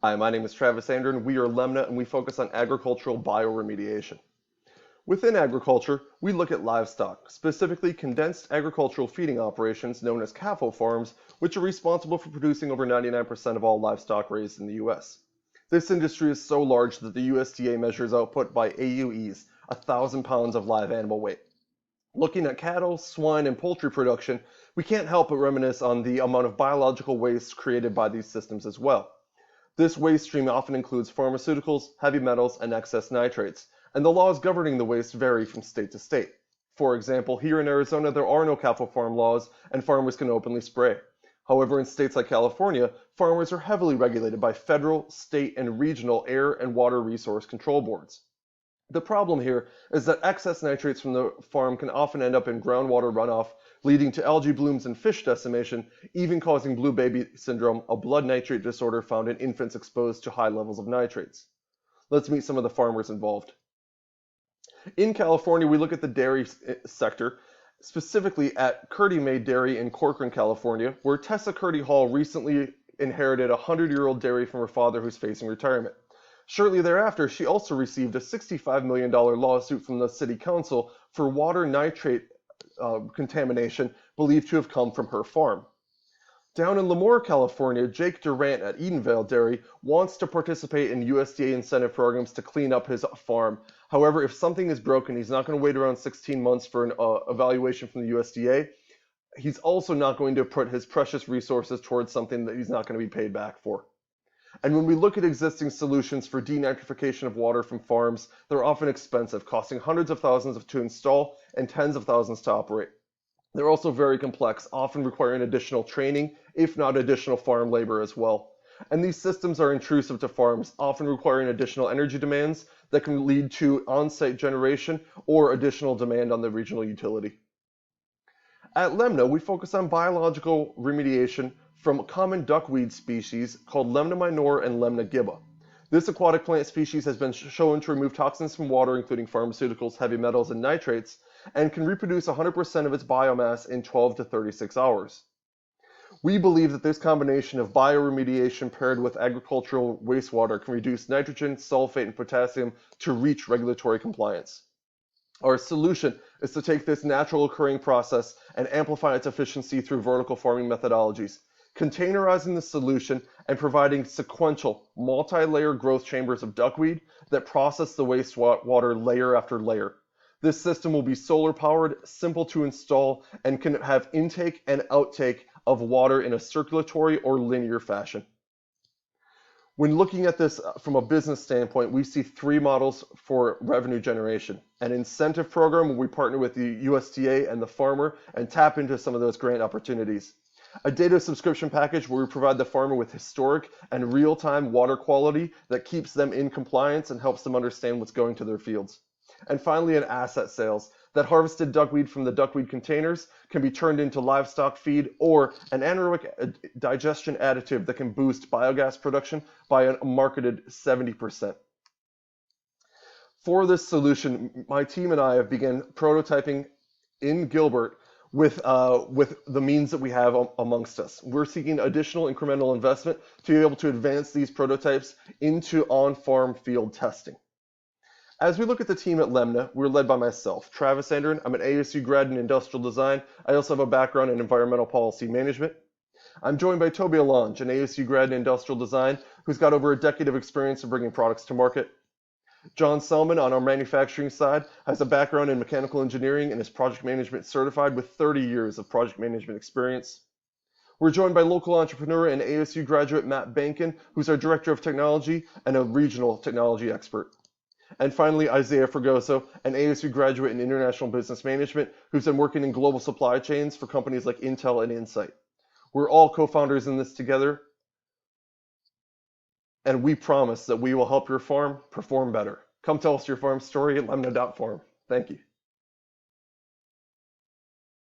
Hi, my name is Travis Andren. We are Lemna and we focus on agricultural bioremediation. Within agriculture, we look at livestock, specifically condensed agricultural feeding operations known as cattle farms, which are responsible for producing over 99% of all livestock raised in the US. This industry is so large that the USDA measures output by AUEs, 1,000 pounds of live animal weight. Looking at cattle, swine, and poultry production, we can't help but reminisce on the amount of biological waste created by these systems as well. This waste stream often includes pharmaceuticals, heavy metals, and excess nitrates, and the laws governing the waste vary from state to state. For example, here in Arizona, there are no cattle farm laws, and farmers can openly spray. However, in states like California, farmers are heavily regulated by federal, state, and regional air and water resource control boards. The problem here is that excess nitrates from the farm can often end up in groundwater runoff, leading to algae blooms and fish decimation, even causing blue baby syndrome, a blood nitrate disorder found in infants exposed to high levels of nitrates. Let's meet some of the farmers involved. In California, we look at the dairy sector, specifically at Curdy Made Dairy in Corcoran, California, where Tessa Curdy Hall recently inherited a 100-year-old dairy from her father who's facing retirement. Shortly thereafter, she also received a $65 million lawsuit from the city council for water nitrate contamination believed to have come from her farm. Down in Lemoore, California, Jake Durant at Edenvale Dairy wants to participate in USDA incentive programs to clean up his farm. However, if something is broken, he's not going to wait around 16 months for an evaluation from the USDA. He's also not going to put his precious resources towards something that he's not going to be paid back for. And when we look at existing solutions for denitrification of water from farms, they're often expensive, costing hundreds of thousands to install and tens of thousands to operate. They're also very complex, often requiring additional training, if not additional farm labor as well. And these systems are intrusive to farms, often requiring additional energy demands that can lead to on-site generation or additional demand on the regional utility. At Lemna, we focus on biological remediation from common duckweed species called Lemna minor and Lemna gibba. This aquatic plant species has been shown to remove toxins from water, including pharmaceuticals, heavy metals, and nitrates, and can reproduce 100% of its biomass in 12 to 36 hours. We believe that this combination of bioremediation paired with agricultural wastewater can reduce nitrogen, sulfate, and potassium to reach regulatory compliance. Our solution is to take this natural occurring process and amplify its efficiency through vertical farming methodologies, containerizing the solution and providing sequential, multi-layer growth chambers of duckweed that process the wastewater layer after layer. This system will be solar powered, simple to install, and can have intake and outtake of water in a circulatory or linear fashion. When looking at this from a business standpoint, we see three models for revenue generation. An incentive program where we partner with the USDA and the farmer and tap into some of those grant opportunities. A data subscription package where we provide the farmer with historic and real-time water quality that keeps them in compliance and helps them understand what's going to their fields. And finally, an asset sales that harvested duckweed from the duckweed containers can be turned into livestock feed or an anaerobic digestion additive that can boost biogas production by a marketed 70%. For this solution, my team and I have begun prototyping in Gilbert with the means that we have amongst us. We're seeking additional incremental investment to be able to advance these prototypes into on-farm field testing. As we look at the team at Lemna, we're led by myself, Travis Andren. I'm an ASU grad in industrial design. I also have a background in environmental policy management. I'm joined by Toby Alonge, an ASU grad in industrial design, who's got over a decade of experience in bringing products to market. John Selman, on our manufacturing side, has a background in mechanical engineering and is project management certified with 30 years of project management experience. We're joined by local entrepreneur and ASU graduate Matt Bankin, who's our director of technology and a regional technology expert. And finally, Isaiah Fregoso, an ASU graduate in international business management, who's been working in global supply chains for companies like Intel and Insight. We're all co-founders in this together, and we promise that we will help your farm perform better. Come tell us your farm story at lemna.farm. Thank you.